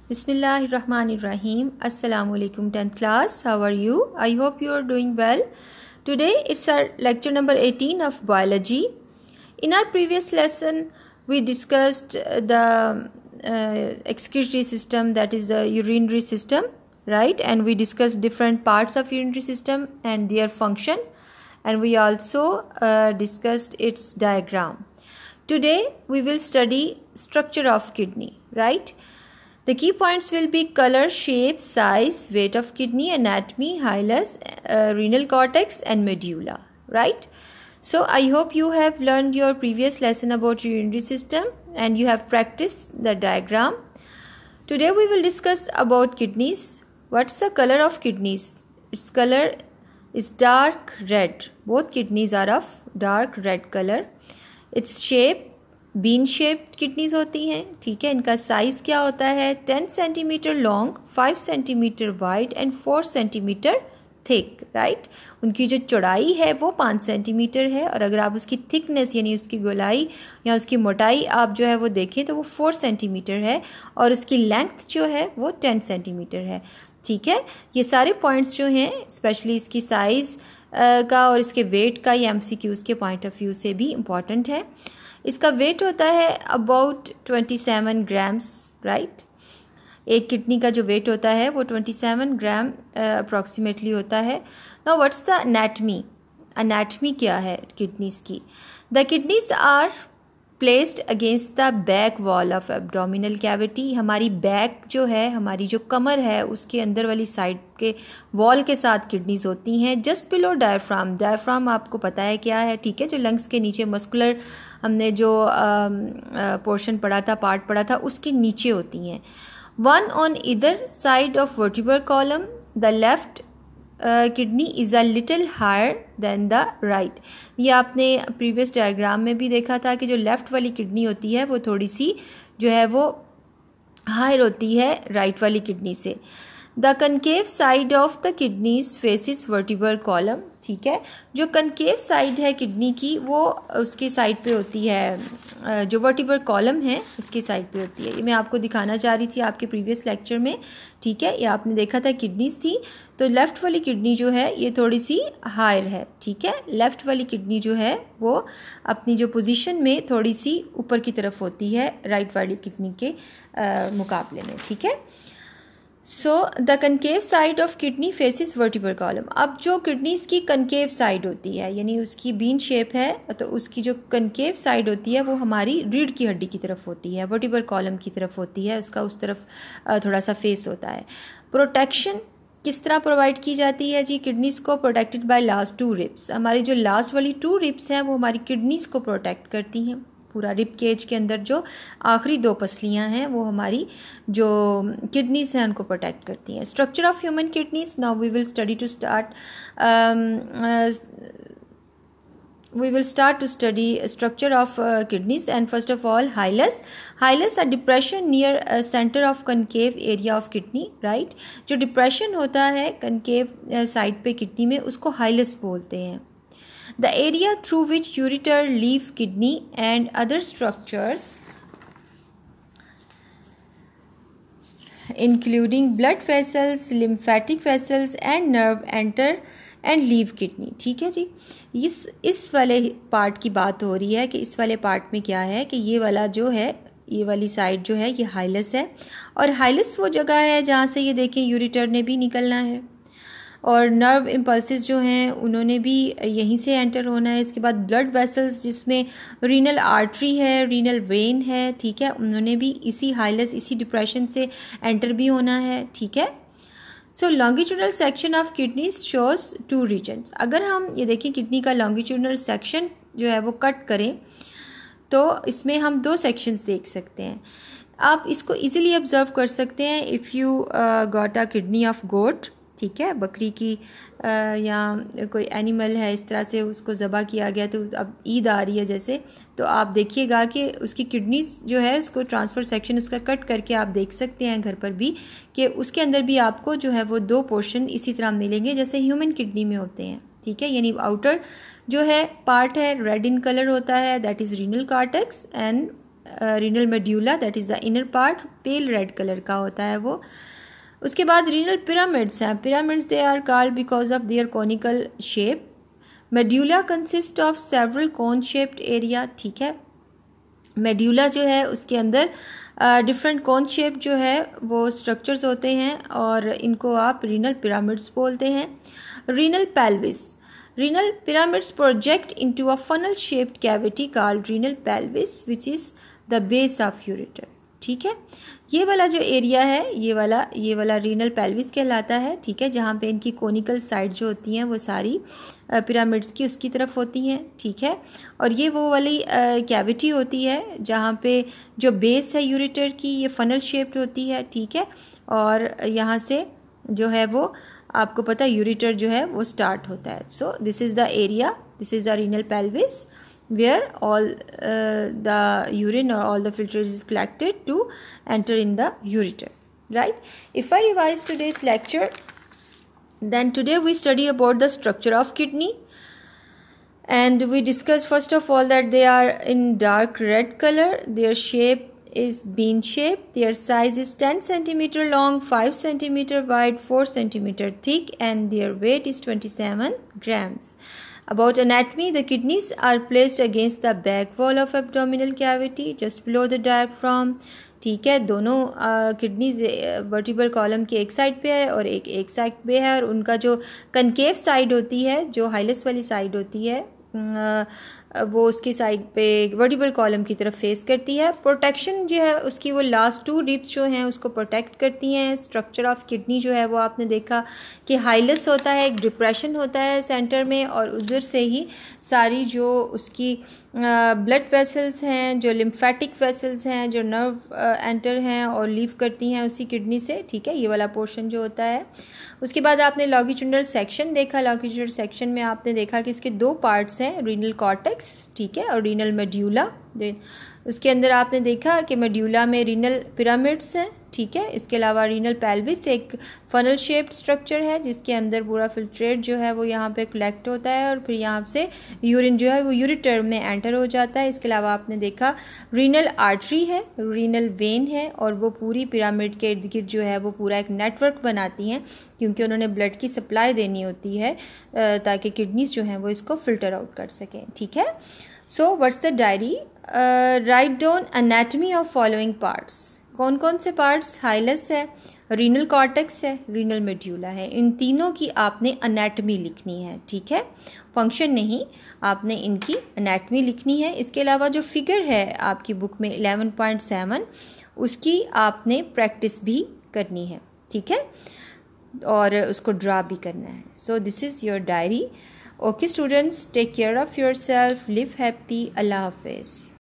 Bismillahirrahmanirrahim. Assalamu alaikum 10th class. How are you? I hope you are doing well. Today it's our lecture number 18 of biology. In our previous lesson we discussed the excretory system, that is the urinary system, right? And we discussed different parts of urinary system and their function, and we also discussed its diagram. Today we will study structure of kidney, right? The key points will be color, shape, size, weight of kidney, anatomy, hilus, renal cortex and medulla, right? So I hope you have learned your previous lesson about urinary system and you have practiced the diagram. Today we will discuss about kidneys. What's the color of kidneys? Its color is dark red. Both kidneys are of dark red color. Its shape bean shaped kidneys होती हैं, ठीक है. इनका size क्या होता है? 10 centimetre long, 5 centimetre wide and 4 centimetre thick, right. उनकी जो चौड़ाई है वो 5 सेंटीमीटर है, और अगर आप उसकी थिकनेस यानी उसकी गोलाई या उसकी मोटाई आप जो है वो देखें तो वो 4 सेंटीमीटर है, और उसकी लेंथ जो है वो 10 सेंटीमीटर है, ठीक है. ये सारे पॉइंट्स जो हैं स्पेशली इसकी साइज़ का और इसके वेट का, ये MCQs के पॉइंट ऑफ व्यू से भी इम्पॉर्टेंट है. इसका वेट होता है अबाउट 27 ग्राम्स, राइट. एक किडनी का जो वेट होता है वो 27 ग्राम अप्रॉक्सीमेटली होता है. Now what's the anatomy? Anatomy क्या है किडनीज की? The kidneys are placed against the back wall of abdominal cavity. हमारी बैक जो है, हमारी जो कमर है, उसके अंदर वाली साइड के वॉल के साथ किडनीज होती हैं. Just below diaphragm. डायफ्राम आपको पता है क्या है, ठीक है, जो लंग्स के नीचे मस्कुलर हमने जो पोर्शन पढ़ा था, पार्ट पढ़ा था, उसके नीचे होती हैं. वन ऑन इधर side of vertebral column. The left kidney is a little higher than the right. ये आपने प्रीवियस डायग्राम में भी देखा था कि जो लेफ़्ट वाली किडनी होती है वो थोड़ी सी जो है वो हायर होती है राइट वाली किडनी से. The concave side of the kidneys faces vertebral column, ठीक है. जो कनकेव साइड है किडनी की वो उसकी साइड पे होती है, जो वर्टिब्रल कॉलम है उसकी साइड पे होती है. ये मैं आपको दिखाना चाह रही थी आपके प्रीवियस लेक्चर में, ठीक है. ये आपने देखा था किडनीज थी, तो लेफ़्ट वाली किडनी जो है ये थोड़ी सी हायर है, ठीक है. लेफ़्ट वाली किडनी जो है वो अपनी जो पोजीशन में थोड़ी सी ऊपर की तरफ होती है राइट वाली किडनी के मुकाबले में, ठीक है. So the concave side of kidney faces vertebral column. अब जो किडनीज की कनकेव साइड होती है यानी उसकी बीन शेप है, तो उसकी जो कनकेव साइड होती है वो हमारी रीढ़ की हड्डी की तरफ होती है, वर्टिब्रल कॉलम की तरफ होती है, उसका उस तरफ थोड़ा सा फेस होता है. प्रोटेक्शन किस तरह प्रोवाइड की जाती है जी किडनीज को? Protected by last 2 ribs. हमारी जो लास्ट वाली 2 रिब्स हैं वो हमारी किडनीज को प्रोटेक्ट करती हैं. पूरा रिब केज के अंदर जो आखिरी 2 पसलियां हैं वो हमारी जो किडनीज हैं उनको प्रोटेक्ट करती हैं. Structure of human kidneys. Now we will start to study structure of kidneys, and first of all hilus. Hilus a depression near center of concave area of kidney, right. जो depression होता है concave side पे kidney में उसको hilus बोलते हैं. The area through which ureter leave kidney and other structures including blood vessels, lymphatic vessels and nerve enter and leave kidney, ठीक है जी. इस वाले पार्ट की बात हो रही है कि इस वाले पार्ट में क्या है कि ये वाला जो है, ये वाली साइड जो है ये हाइलस है, और हाइलस वो जगह है जहाँ से ये देखें यूरिटर ने भी निकलना है और नर्व इम्पल्सेस जो हैं उन्होंने भी यहीं से एंटर होना है. इसके बाद ब्लड वेसल्स जिसमें रीनल आर्टरी है, रीनल वेन है, ठीक है, उन्होंने भी इसी हाइलस, इसी डिप्रेशन से एंटर भी होना है, ठीक है. So longitudinal section of kidneys shows 2 regions. अगर हम ये देखें किडनी का लॉन्गिट्यूडनल सेक्शन जो है वो कट करें तो इसमें हम 2 सेक्शंस देख सकते हैं. आप इसको इजीली ऑब्जर्व कर सकते हैं. If you got a kidney of goat, ठीक है, बकरी की या कोई एनिमल है, इस तरह से उसको ज़बह किया गया, तो अब ईद आ रही है जैसे, तो आप देखिएगा कि उसकी किडनीज जो है उसको ट्रांसफ़र सेक्शन उसका कट करके आप देख सकते हैं घर पर भी कि उसके अंदर भी आपको जो है वो 2 पोर्शन इसी तरह मिलेंगे जैसे ह्यूमन किडनी में होते हैं, ठीक है. यानी आउटर जो है पार्ट है रेड इन कलर होता है, that is renal cortex, and renal medulla, that is the inner part, pale red colour का होता है वो। उसके बाद रीनल पिरामिड्स हैं। Pyramids they are called because of their conical shape. Medulla consist of several cone shaped area, ठीक है। Medulla जो है उसके अंदर डिफरेंट कोन शेप जो है वो स्ट्रक्चर्स होते हैं और इनको आप रीनल पिरामिड्स बोलते हैं। Renal pelvis, renal pyramids project into a funnel shaped cavity called renal pelvis which is the base of ureter, ठीक है। ये वाला जो एरिया है ये वाला रीनल पेल्विस कहलाता है, ठीक है, जहाँ पे इनकी कोनिकल साइड जो होती हैं वो सारी पिरामिड्स की उसकी तरफ होती हैं, ठीक है। और ये वो वाली कैविटी होती है जहाँ पे जो बेस है यूरेटर की ये फनल शेप्ड होती है, ठीक है। और यहाँ से जो है वो आपको पता है यूरेटर जो है वो स्टार्ट होता है। So this is the area, this is the renal pelvis where all the urine or all the filters is collected to enter in the ureter, right? If I revise today's lecture, then today we study about the structure of kidney, and we discuss first of all that they are in dark red color, their shape is bean shape, their size is 10 centimeter long, 5 centimeter wide, 4 centimeter thick, and their weight is 27 grams. About anatomy, the kidneys are placed against the back wall of abdominal cavity just below the diaphragm, ठीक है। दोनों kidneys vertebral column के एक side पे है और एक side पे है, और उनका जो कनकेव साइड होती है, जो हाइलस वाली साइड होती है, वो उसकी साइड पे वर्टिब्रल कॉलम की तरफ फेस करती है। प्रोटेक्शन जो है उसकी वो लास्ट 2 रिब्स जो हैं उसको प्रोटेक्ट करती हैं। स्ट्रक्चर ऑफ किडनी जो है वो आपने देखा कि हाइलस होता है, एक डिप्रेशन होता है सेंटर में, और उधर से ही सारी जो उसकी ब्लड वेसल्स हैं, जो लिम्फेटिक वेसल्स हैं, जो नर्व एंटर हैं और लीव करती हैं उसी किडनी से, ठीक है, ये वाला पोर्शन जो होता है। उसके बाद आपने लॉन्गिट्यूडनल सेक्शन देखा। लॉन्गिट्यूडनल सेक्शन में आपने देखा कि इसके 2 पार्ट्स हैं, रीनल कॉर्टेक्स, ठीक है, और रीनल मेड्यूला। उसके अंदर आपने देखा कि मेड्यूला में रीनल पिरामिड्स हैं, ठीक है। इसके अलावा रीनल पेल्विस एक फनल शेप्ड स्ट्रक्चर है जिसके अंदर पूरा फिल्ट्रेट जो है वो यहाँ पे कलेक्ट होता है और फिर यहाँ से यूरिन जो है वो यूरेटर में एंटर हो जाता है। इसके अलावा आपने देखा रीनल आर्टरी है, रीनल वेन है, और वो पूरी पिरामिड के इर्द गिर्द जो है वो पूरा एक नेटवर्क बनाती हैं, क्योंकि उन्होंने ब्लड की सप्लाई देनी होती है ताकि किडनीज जो हैं वो इसको फिल्टर आउट कर सकें, ठीक है। So what's the diary, write down anatomy of following parts. कौन कौन से पार्ट्स? हाइलस है, रीनल कॉर्टेक्स है, रीनल मेड्यूला है। इन तीनों की आपने एनाटमी लिखनी है, ठीक है, फंक्शन नहीं, आपने इनकी एनाटमी लिखनी है। इसके अलावा जो फिगर है आपकी बुक में 11.7 उसकी आपने प्रैक्टिस भी करनी है, ठीक है, और उसको ड्रा भी करना है। So this is your diary. Okay students, take care of your self, live happy, अल्लाह हाफिज़।